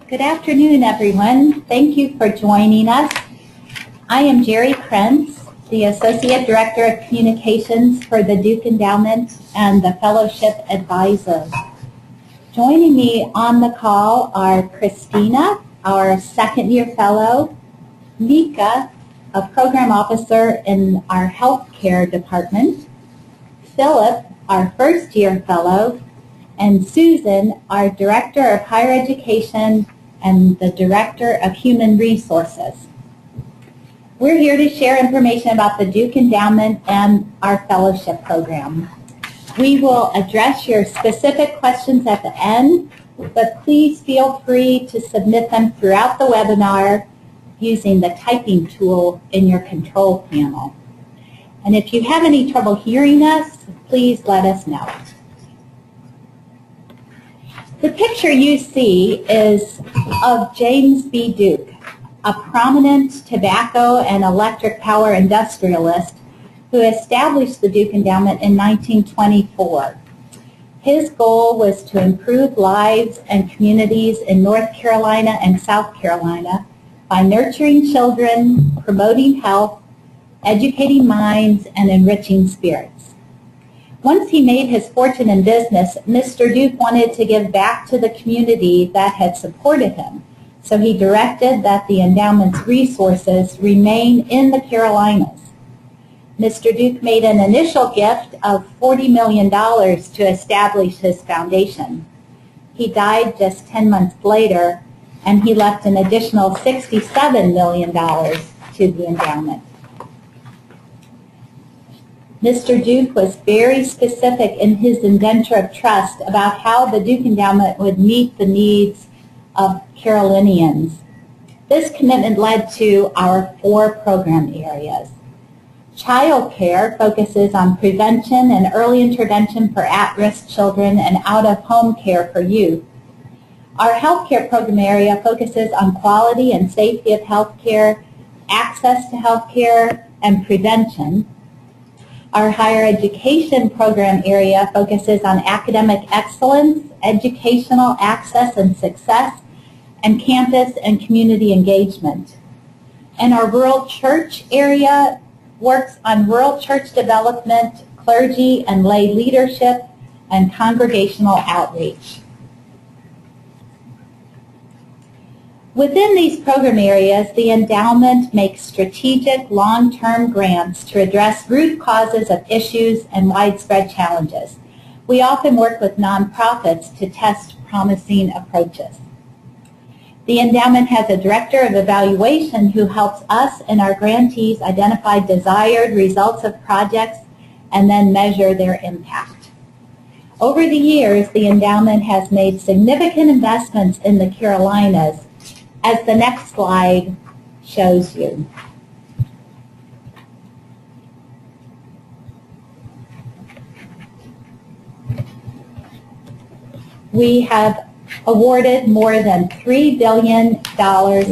Good afternoon, everyone. Thank you for joining us. I am Jerry Krentz, the Associate Director of Communications for the Duke Endowment and the Fellowship Advisor. Joining me on the call are Christina, our second-year fellow, Mika, a program officer in our healthcare department, Philip, our first-year fellow, and Susan, our Director of Higher Education and the Director of Human Resources. We're here to share information about the Duke Endowment and our fellowship program. We will address your specific questions at the end, but please feel free to submit them throughout the webinar using the typing tool in your control panel. And if you have any trouble hearing us, please let us know. The picture you see is of James B. Duke, a prominent tobacco and electric power industrialist who established the Duke Endowment in 1924. His goal was to improve lives and communities in North Carolina and South Carolina by nurturing children, promoting health, educating minds, and enriching spirits. Once he made his fortune in business, Mr. Duke wanted to give back to the community that had supported him, so he directed that the endowment's resources remain in the Carolinas. Mr. Duke made an initial gift of $40 million to establish his foundation. He died just 10 months later, and he left an additional $67 million to the endowment. Mr. Duke was very specific in his indenture of trust about how the Duke Endowment would meet the needs of Carolinians. This commitment led to our 4 program areas. Child care focuses on prevention and early intervention for at-risk children and out-of-home care for youth. Our healthcare program area focuses on quality and safety of healthcare, access to healthcare, and prevention. Our higher education program area focuses on academic excellence, educational access and success, and campus and community engagement. And our rural church area works on rural church development, clergy and lay leadership, and congregational outreach. Within these program areas, the endowment makes strategic long-term grants to address root causes of issues and widespread challenges. We often work with nonprofits to test promising approaches. The endowment has a director of evaluation who helps us and our grantees identify desired results of projects and then measure their impact. Over the years, the endowment has made significant investments in the Carolinas, as the next slide shows you. We have awarded more than $3 billion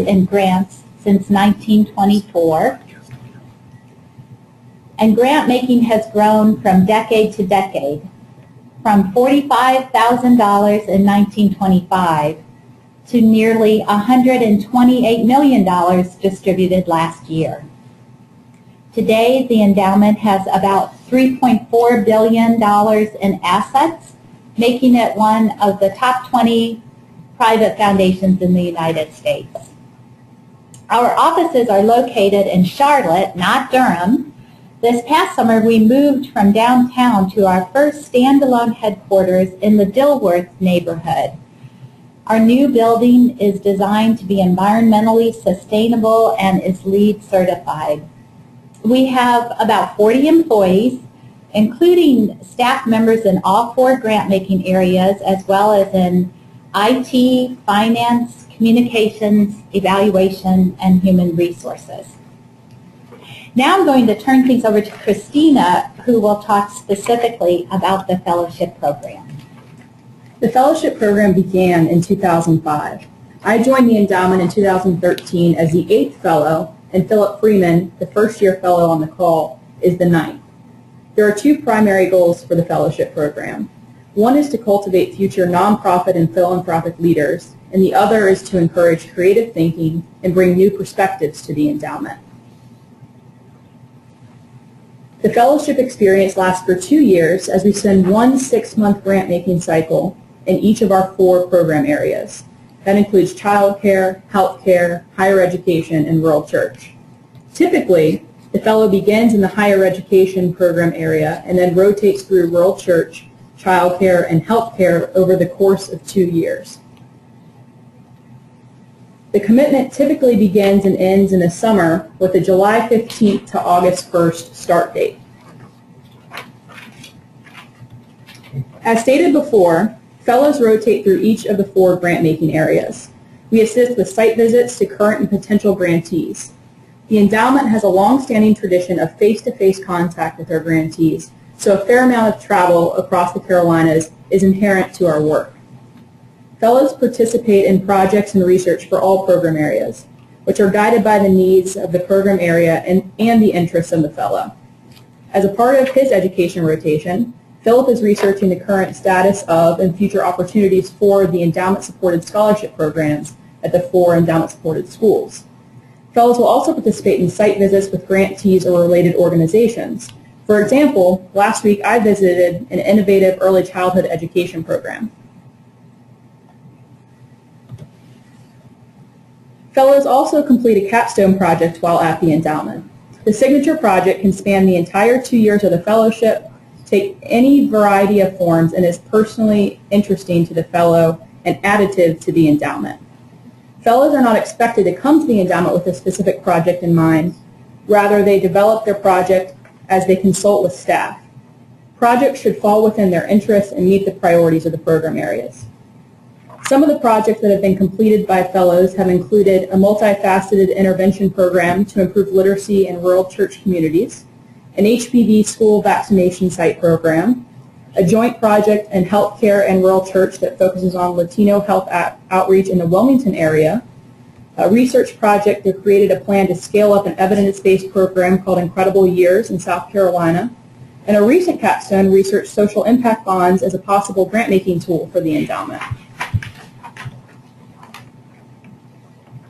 in grants since 1924. And grant making has grown from decade to decade, from $45,000 in 1925 to nearly $128 million distributed last year. Today, the endowment has about $3.4 billion in assets, making it one of the top 20 private foundations in the United States. Our offices are located in Charlotte, not Durham. This past summer, we moved from downtown to our first standalone headquarters in the DILWORTH neighborhood. Our new building is designed to be environmentally sustainable and is LEED certified. We have about 40 employees, including staff members in all 4 grant-making areas, as well as in IT, finance, communications, evaluation, and human resources. Now I'm going to turn things over to Christina, who will talk specifically about the fellowship program. The fellowship program began in 2005. I joined the endowment in 2013 as the 8th fellow, and Philip Freeman, the first-year fellow on the call, is the 9th. There are 2 primary goals for the fellowship program. One is to cultivate future nonprofit and philanthropic leaders, and the other is to encourage creative thinking and bring new perspectives to the endowment. The fellowship experience lasts for 2 years as we send one 6-month grant-making cycle in each of our 4 program areas. That includes childcare, healthcare, higher education, and rural church. Typically, the fellow begins in the higher education program area and then rotates through rural church, childcare, and healthcare over the course of 2 years. The commitment typically begins and ends in the summer with a July 15th to August 1st start date. As stated before, fellows rotate through each of the 4 grant-making areas. We assist with site visits to current and potential grantees. The endowment has a long-standing tradition of face-to-face contact with our grantees, so a fair amount of travel across the Carolinas is inherent to our work. Fellows participate in projects and research for all program areas, which are guided by the needs of the program area and the interests of the fellow. As a part of his education rotation, Philip is researching the current status of and future opportunities for the endowment-supported scholarship programs at the 4 endowment-supported schools. Fellows will also participate in site visits with grantees or related organizations. For example, last week I visited an innovative early childhood education program. Fellows also complete a capstone project while at the endowment. The signature project can span the entire 2 years of the fellowship, take any variety of forms, and is personally interesting to the fellow and additive to the endowment. Fellows are not expected to come to the endowment with a specific project in mind. Rather, they develop their project as they consult with staff. Projects should fall within their interests and meet the priorities of the program areas. Some of the projects that have been completed by fellows have included a multifaceted intervention program to improve literacy in rural church communities, an HPV school vaccination site program, a joint project in healthcare and rural church that focuses on Latino health outreach in the Wilmington area, a research project that created a plan to scale up an evidence-based program called Incredible Years in South Carolina, and a recent capstone researched social impact bonds as a possible grant-making tool for the endowment.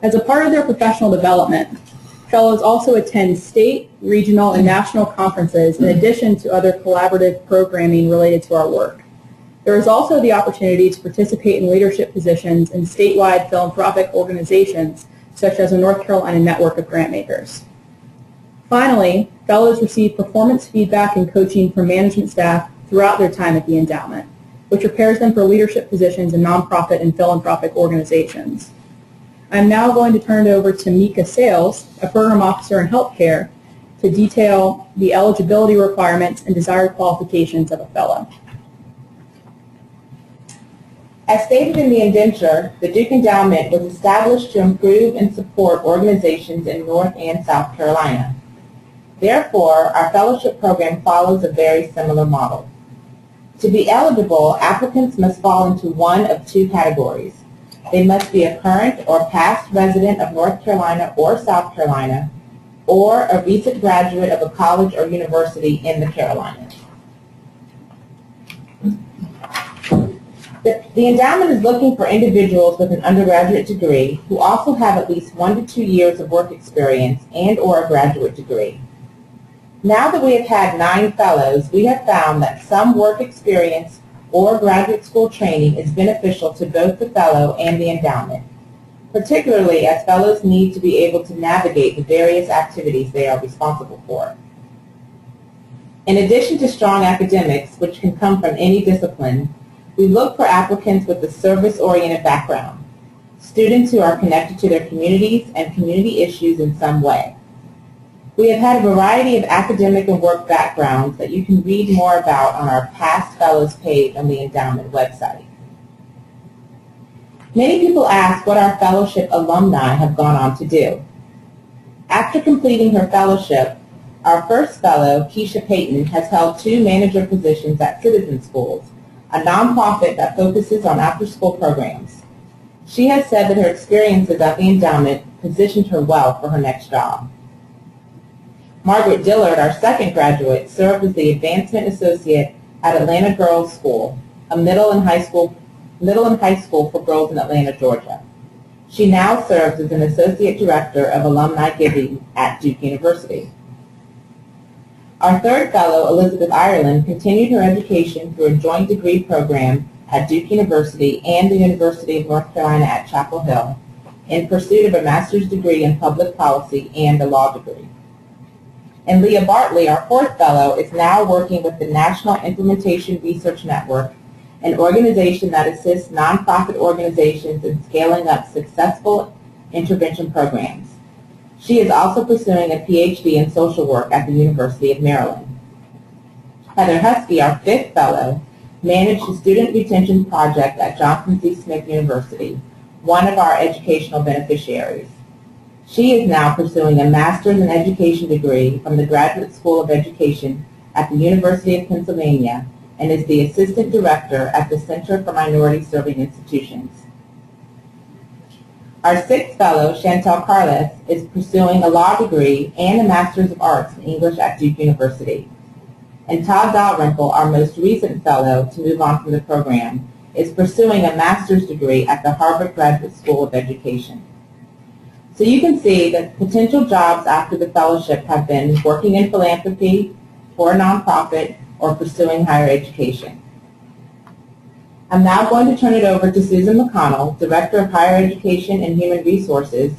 As a part of their professional development, fellows also attend state, regional, and national conferences in addition to other collaborative programming related to our work. There is also the opportunity to participate in leadership positions in statewide philanthropic organizations such as the North Carolina Network of Grantmakers. Finally, fellows receive performance feedback and coaching from management staff throughout their time at the endowment, which prepares them for leadership positions in nonprofit and philanthropic organizations. I'm now going to turn it over to Mika Sales, a program officer in healthcare, to detail the eligibility requirements and desired qualifications of a fellow. As stated in the indenture, the Duke Endowment was established to improve and support organizations in North and South Carolina. Therefore, our fellowship program follows a very similar model. To be eligible, applicants must fall into one of 2 categories. They must be a current or past resident of North Carolina or South Carolina, or a recent graduate of a college or university in the Carolinas. The endowment is looking for individuals with an undergraduate degree who also have at least 1 to 2 years of work experience and or a graduate degree. Now that we have had 9 fellows, we have found that some work experience or graduate school training is beneficial to both the fellow and the endowment, particularly as fellows need to be able to navigate the various activities they are responsible for. In addition to strong academics, which can come from any discipline, we look for applicants with a service-oriented background, students who are connected to their communities and community issues in some way. We have had a variety of academic and work backgrounds that you can read more about on our Past Fellows page on the endowment website. Many people ask what our fellowship alumni have gone on to do. After completing her fellowship, our first fellow, Keisha Payton, has held 2 manager positions at Citizen Schools, a nonprofit that focuses on after-school programs. She has said that her experiences at the endowment positioned her well for her next job. Margaret Dillard, our second graduate, served as the Advancement Associate at Atlanta Girls School, a middle and high school for girls in Atlanta, Georgia. She now serves as an Associate Director of Alumni Giving at Duke University. Our third fellow, Elizabeth Ireland, continued her education through a joint degree program at Duke University and the University of North Carolina at Chapel Hill in pursuit of a master's degree in public policy and a law degree. And Leah Bartley, our fourth fellow, is now working with the National Implementation Research Network, an organization that assists nonprofit organizations in scaling up successful intervention programs. She is also pursuing a PhD in social work at the University of Maryland. Heather Husky, our fifth fellow, managed the Student Retention Project at Johnson C. Smith University, one of our educational beneficiaries. She is now pursuing a Master's in Education degree from the Graduate School of Education at the University of Pennsylvania and is the Assistant Director at the Center for Minority Serving Institutions. Our sixth fellow, Chantel Carles, is pursuing a law degree and a Master's of Arts in English at Duke University. And Todd Dalrymple, our most recent fellow to move on from the program, is pursuing a master's degree at the Harvard Graduate School of Education. So you can see that potential jobs after the fellowship have been working in philanthropy, for a nonprofit, or pursuing higher education. I'm now going to turn it over to Susan McConnell, Director of Higher Education and Human Resources,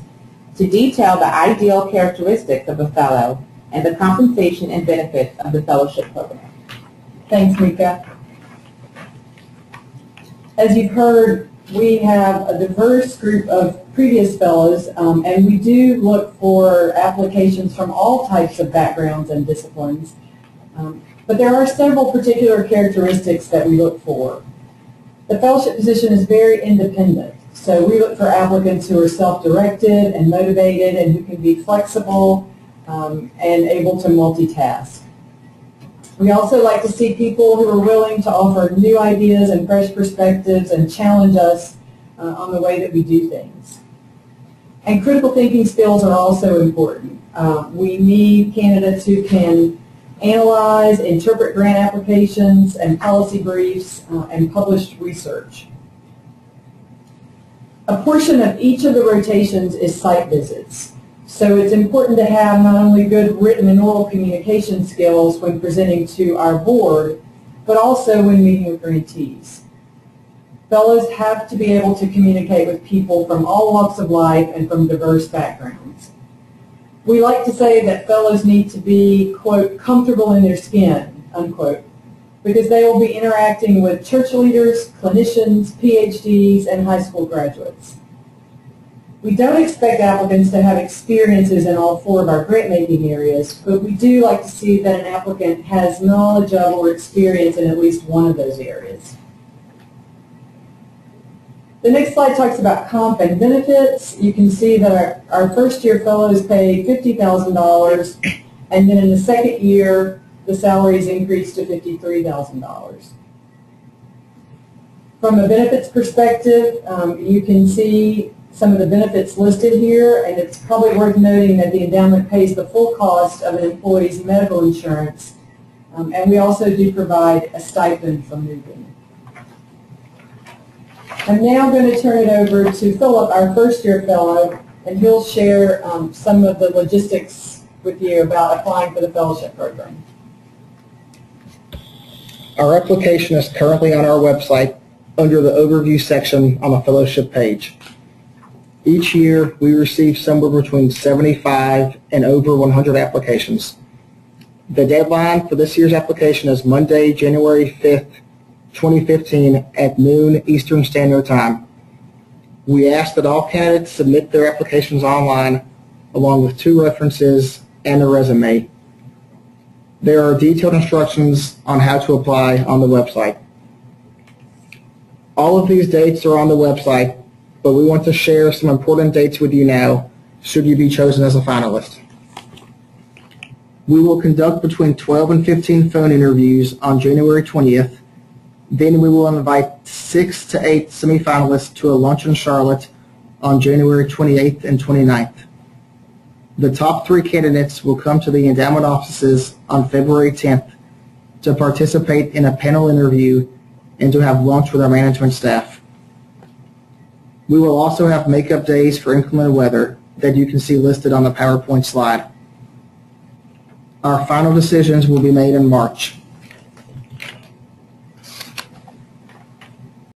to detail the ideal characteristics of a fellow and the compensation and benefits of the fellowship program. Thanks, Mika. As you've heard, we have a diverse group of previous fellows, and we do look for applications from all types of backgrounds and disciplines. But there are several particular characteristics that we look for. The fellowship position is very independent, so we look for applicants who are self-directed and motivated and who can be flexible and able to multitask. We also like to see people who are willing to offer new ideas and fresh perspectives and challenge us on the way that we do things. And critical thinking skills are also important. We need candidates who can analyze, interpret grant applications and policy briefs and published research. A portion of each of the rotations is site visits. So it's important to have not only good written and oral communication skills when presenting to our board, but also when meeting with grantees. Fellows have to be able to communicate with people from all walks of life and from diverse backgrounds. We like to say that fellows need to be, quote, comfortable in their skin, unquote, because they will be interacting with church leaders, clinicians, PhDs, and high school graduates. We don't expect applicants to have experiences in all four of our grant-making areas, but we do like to see that an applicant has knowledge of or experience in at least one of those areas. The next slide talks about comp and benefits. You can see that our first-year fellows pay $50,000, and then in the second year, the salaries increase to $53,000. From a benefits perspective, you can see some of the benefits listed here, and it's probably worth noting that the endowment pays the full cost of an employee's medical insurance, and we also do provide a stipend for moving. I'm now going to turn it over to Philip, our first-year fellow, and he'll share some of the logistics with you about applying for the fellowship program. Our application is currently on our website under the overview section on the fellowship page. Each year, we receive somewhere between 75 and over 100 applications. The deadline for this year's application is Monday, January 5th, 2015 at noon Eastern Standard Time. We ask that all candidates submit their applications online along with 2 references and a resume. There are detailed instructions on how to apply on the website. All of these dates are on the website, but we want to share some important dates with you now should you be chosen as a finalist. We will conduct between 12 and 15 phone interviews on January 20th. Then we will invite 6 to 8 semifinalists to a lunch in Charlotte on January 28th and 29th. The top 3 candidates will come to the endowment offices on February 10th to participate in a panel interview and to have lunch with our management staff. We will also have makeup days for inclement weather that you can see listed on the PowerPoint slide. Our final decisions will be made in March.